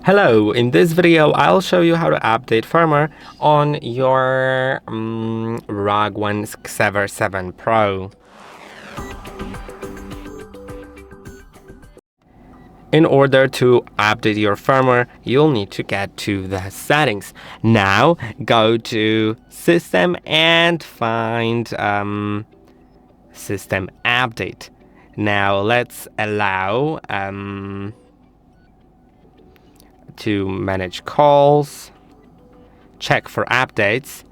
Hello, in this video I'll show you how to update firmware on your RUGONE Xever 7 Pro. In order to update your firmware, you'll need to get to the settings. Now go to System and find System Update. Now let's allow to manage calls, check for updates,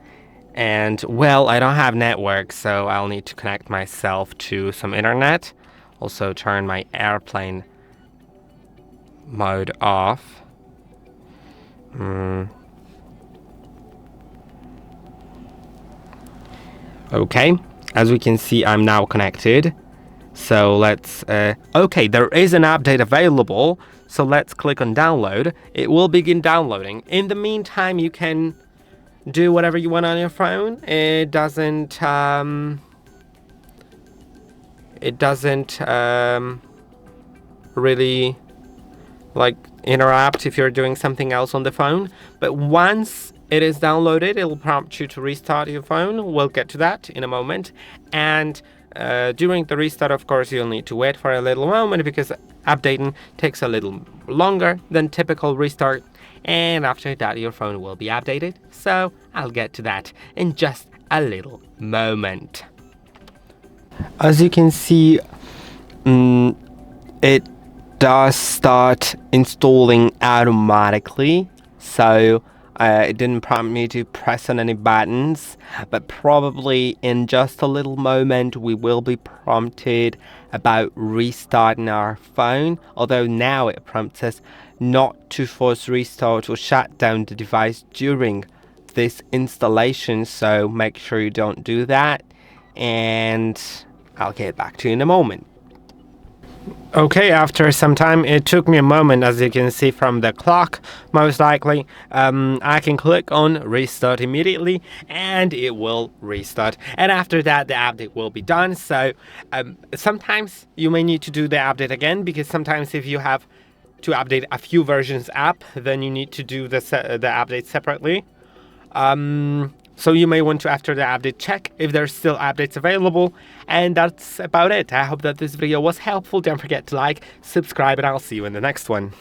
and well, I don't have network, so I'll need to connect myself to some internet. Also turn my airplane mode off. Okay, as we can see, I'm now connected. So let's, okay, there is an update available. So let's click on download. It will begin downloading. In the meantime, you can do whatever you want on your phone. It doesn't really like interrupt if you're doing something else on the phone. But once it is downloaded, it will prompt you to restart your phone. We'll get to that in a moment. And during the restart, of course, you'll need to wait for a little moment because updating takes a little longer than typical restart. And after that, your phone will be updated. So I'll get to that in just a little moment. As you can see, it does start installing automatically. So it didn't prompt me to press on any buttons, but probably in just a little moment we will be prompted about restarting our phone, although now it prompts us not to force restart or shut down the device during this installation, so make sure you don't do that, and I'll get back to you in a moment. Okay, after some time, it took me a moment, as you can see from the clock, most likely. I can click on restart immediately and it will restart. And after that, the update will be done. So sometimes you may need to do the update again, because sometimes if you have to update a few versions up, then you need to do the update separately. So you may want to, after the update, check if there's still updates available. And that's about it. I hope that this video was helpful. Don't forget to like, subscribe, and I'll see you in the next one.